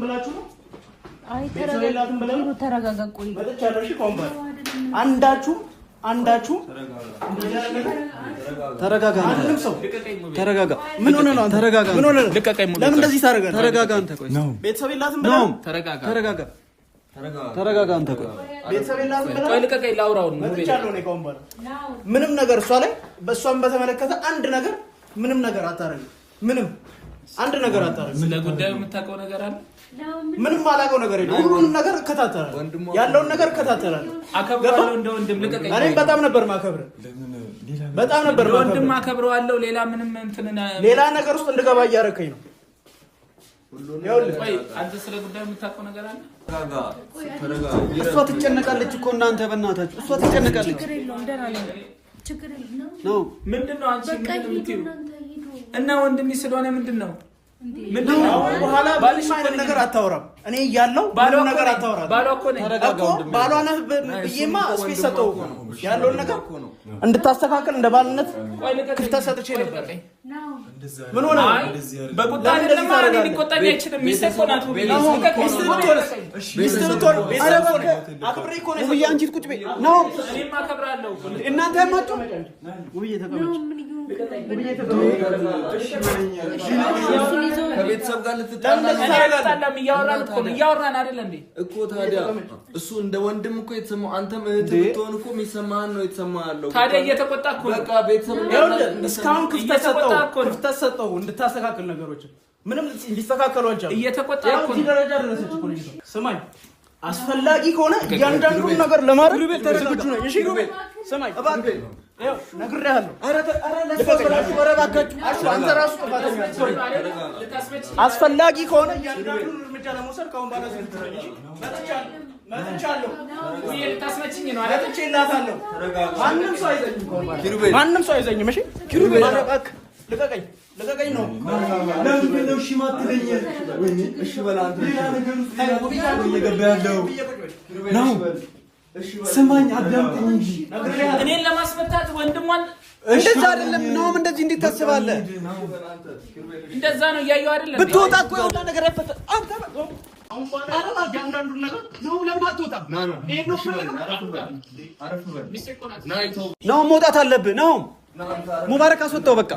ብላችሁ ነው አይ ተረጋጋ ቆይ መጥቻለሽ ኮምባ አንዳችሁ ተረጋጋ አንተም ሰው ተረጋጋ ምን ሆነ ነው ተረጋጋ ምን ሆነ ልቀቀኝ ለምን እንደዚህ ታረጋጋ ተረጋጋ አንተ ቆይ ቤተሰብ የላትም ብለው ተረጋጋ አንተ ቆይ ቤተሰብ የላትም ብለው ቆይ ልቀቀኝ ላውራው ነው መጥቻለሁ ነው ኮምባ ምንም ነገር እሷ ላይ በእሷም በተመለከተ አንድ ነገር ምንም ነገር አታረጋጋ ምንም አንድ ነገር አታረጋጋ ስለ ጉዳዩ የምታውቀው ነገር አለ ምንም አላውቀው ነገር የለም ሁሉንም ነገር እከታተላለሁ ያለውን ነገር እከታተላለሁ አከብራለሁ እንደ ወንድም ልቀቀኝ እኔም በጣም ነበር ማከብረው በጣም ነበር ወንድም አከብረዋለሁ ሌላ ምንም እንትን ሌላ ነገር ውስጥ እንድገባ እያረከኝ ነው ቆይ አንተ ስለ ጉዳዩ የምታውቀው ነገር አለ ተረጋጋ እሷ ትጨነቃለች እኮ እናንተ በእናታችሁ እሷ ትጨነቃለች ችግር የለም ነው ምንድነው አንቺ ምን የምትይው እና ወንድም ስለሆነ ምንድነው በኋላ ባልሽ ማለት ነገር አታወራም እኔ ያለው ባለው ነገር አታወራም ባለው እኮ ነው ባሏ ነህ በየማ ስፔስ ሰጠው ያለው ነገር እንድታስተካክል እንደ ባልነት ክፍተት ሰጥቼ ነበር ምን ሆነ በቁጣ አይደለም ማለት ሊቆጣኝ አይችልም ሚስተቆናቱ ሚስተር አክብሬ እኮ ነው ውብዬ አንቺ ቁጭ በይ ነው እኔም አከብራለሁ እናንተ ያማጡ ውብዬ ተቀመጭ ከቤተሰብ ጋር ልትጣላም እያወራን አይደል እንዴ እኮ ታዲያ እሱ እንደ ወንድም እኮ የተሰማው አንተም እህት ብትሆን እኮ የሚሰማህን ነው የተሰማሃለው ታዲያ እየተቆጣ እኮ በቃ ቤተሰብ እስካሁን ክፍተት ሰጠው እንድታስተካክል ነገሮችን ምንም እንዲስተካከሉ አልቻለም እየተቆጣ እኮ ነው ደረጃ ደረሰች እኮ ነው ስማኝ አስፈላጊ ከሆነ እያንዳንዱን ነገር ለማድረግ ተረጋግጡ ነው እሺ ሩቤል ስማኝ እባክህ ያው ነግሬሃለሁ ኧረ ለፈለጋችሁ ኧረ እባካችሁ አንተ ራሱ ጥፋተኛ አስፈላጊ ከሆነ እያንዳንዱን እርምጃ ለመውሰድ ካሁን ባለ ስለተረጋግጡ እሺ መጥቻለሁ ወይ ልታስመችኝ ነው አይደል እላታለሁ ማንንም ሰው አይዘኝም እሺ ኪሩቤል እባክህ ልቀቀኝ ነው ለምን ነው እሺ ማትለኝ ወይኔ እሺ በላ አንተ እየገባ ያለው ነው ስማኝ አዳምጠኝ እንጂ እኔን ለማስመታት ወንድሟን እንደዛ አይደለም ነውም እንደዚህ እንዴት ታስባለህ እንደዛ ነው እያየው አይደለም ብትወጣ እኮ የሆነ ነገር አይፈጠር አንተ አሁን ባላ አንዳንዱን ነገር ነው ለምን አትወጣም ይሄ ነው ነው መውጣት አለብህ ነው ሙባረክ አስወጣው በቃ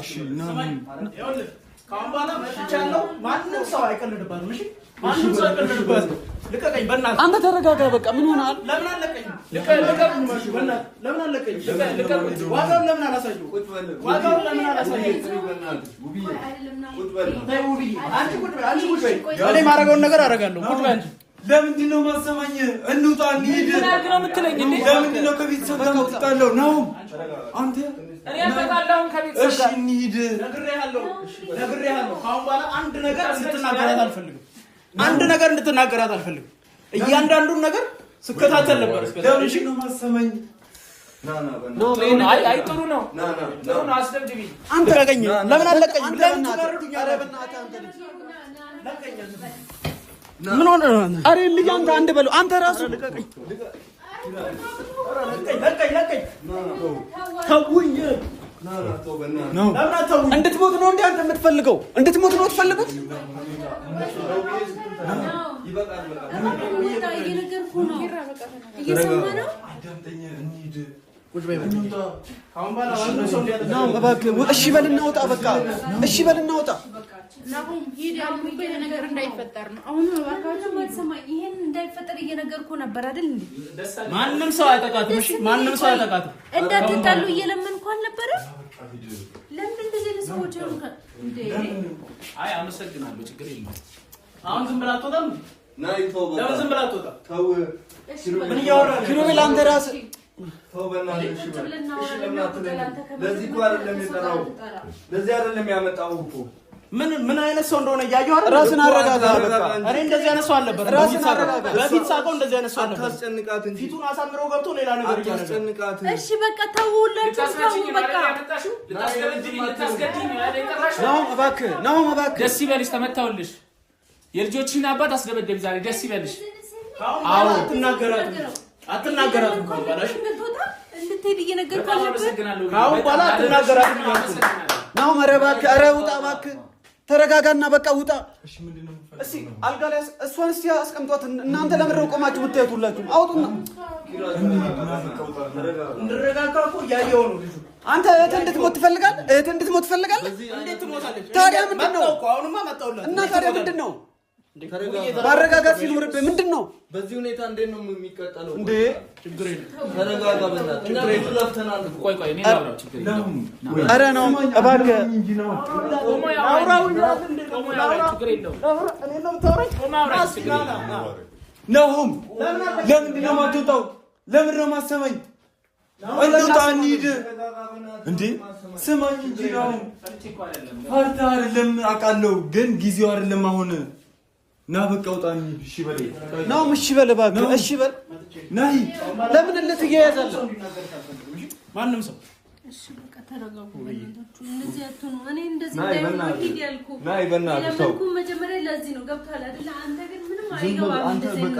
ካሁን በኋላ መጥቻለሁ ማንንም ሰው አይቀልድባትም እሺ ማንንም ሰው አይቀልድባትም ልቀቀኝ በእናትህ አንተ ተረጋጋ በቃ ምን ሆነሃል ለምን አለቀኝ ልቀቀኝ በእናትህ ለምን አለቀኝ ልቀቀኝ ዋጋውን ለምን አላሳየው ዋጋውን ለምን አላሳየው ውብዬ ቁጭ በል ውብዬ አንቺ ቁጭ በል እኔ ማረጋውን ነገር አደርጋለሁ ቁጭ በል አንቺ ለምንድን ነው ማሰማኝ እንውጣ እንሂድ ነው የምትለኝ እንዴ ለምንድን ነው ከቤተሰብ ጋር ወጣለው ነው አንተ እኔ አጣጣለሁ ከቤተሰብ ጋር እሺ እንሂድ ነግሬሃለሁ ካሁን በኋላ አንድ ነገር እንድትናገራት አልፈልግም እያንዳንዱን ነገር ስከታተል ነበር ለምንድን ነው ማሰማኝ አይ ጥሩ ነው አስደብድቢ አንተ ለቀኝ ለምን አለቀኝ ለምን ትጋርዱኛለህ በእናትህ አንተ ምን ሆነ ነው አሬ ልጅ አንተ አንድ በለው አንተ ራሱ ለቀኝ ተውኝ እንድትሞት ነው እንዴ አንተ የምትፈልገው እንድትሞት ነው ትፈልጉት እሺ በልና ውጣ በቃ እሺ በልና ውጣ ናሁን ይሄዳል ምን ነገር እንዳይፈጠር ነው አሁን ባካችሁ ማሰማኝ ይሄን እንዳይፈጠር እየነገርኩ ነበር አይደል እንዴ ማንንም ሰው አያጠቃትም እሺ ማንንም ሰው አያጠቃትም እንዳትጣሉ እየለመንኩ አልነበረ ለምን እንደዚህ ለሰዎች ነው እንዴ አይ አመሰግናለሁ ችግር የለም አሁን ዝም ብላ አትወጣም ናይ ተው በቃ ዝም ብላ አትወጣም ተው ምን እያወራህ ኪሩቤል አንተ ራስህ ተው በእናትህ እሺ ለዚህ እኮ አይደለም የጠራው ለዚህ አይደለም ያመጣው እኮ ምን አይነት ሰው እንደሆነ ያያዩ አይደል ራስን አረጋጋ በቃ እኔ እንደዚህ አይነት ሰው አልነበረም ራስን አረጋጋ በፊት ሳቀው እንደዚህ አይነት ሰው አልነበረም አታስጨንቃት እንጂ ፊቱን አሳምሮ ገብቶ ሌላ ነገር ይያደርጋል አታስጨንቃት እሺ በቃ ተውላችሁ ተው በቃ ልታስገድኝ ነው እባክህ ደስ ይበልሽ ተመታውልሽ የልጆችሽን አባት አስደበደብ ዛሬ ደስ ይበልሽ አዎ አትናገራትም ባላሽ እንድትሄድ እየነገርኩ ነበር አሁን ባላ አትናገራትም ነው መረባክ ኧረ ውጣ እባክህ ተረጋጋና በቃ ውጣ እሺ ምንድነው እስኪ አልጋ ላይ እሷን እስኪ አስቀምጧት። እናንተ ለምን ቆማችሁ የምታዩት ሁላችሁ? አውጡና እንድረጋጋ እኮ እያየሁ ነው ልጁ። አንተ እህትህ እንድትሞት ትፈልጋለህ? እህትህ እንድትሞት ትፈልጋለህ? እንዴት ትሞታለች? ታዲያ ምንድን ነው? አሁንማ መጣሁላት። እና ታዲያ ምንድን ነው? ማረጋጋት ሲኖርብህ ምንድን ነው? በዚህ ሁኔታ እንዴት ነው የሚቀጥለው? እንዴ ችግር የለም ተረጋጋ። በእናትህ እኛ ብዙ ለፍተናል። ቆይ እኔ ላውራው ችግር የለም። ኧረ ነው እባክህ አውራው ችግር የለውም። እኔ ነው የምታወራኝ? ናሁም ለምንድን ነው የማትወጣው? ለምንድን ነው የማትሰማኝ? እንውጣ እንሂድ። እንዴ ስማኝ እንጂ ናሁም ፈርተህ አይደለም አውቃለሁ፣ ግን ጊዜው አይደለም አሁን። ና በቃ ውጣ እንሂድ። እሺ በል ናሁም፣ እሺ በል እባክህ፣ እሺ በል። ናይ ለምን ልትያያዛለህ? ማንም ሰው እሺ በቃ ተረጋጉ። እንደዚህ አትሆኑ። እኔ እንደዚህ ናይ በእናትህ ናይ በእናትህ ሰው ለምን መጀመሪያ ለዚህ ነው ገብቷል አይደል? አንተ ግን ምንም ዝም በል አይገባም አንተ እንደዚህ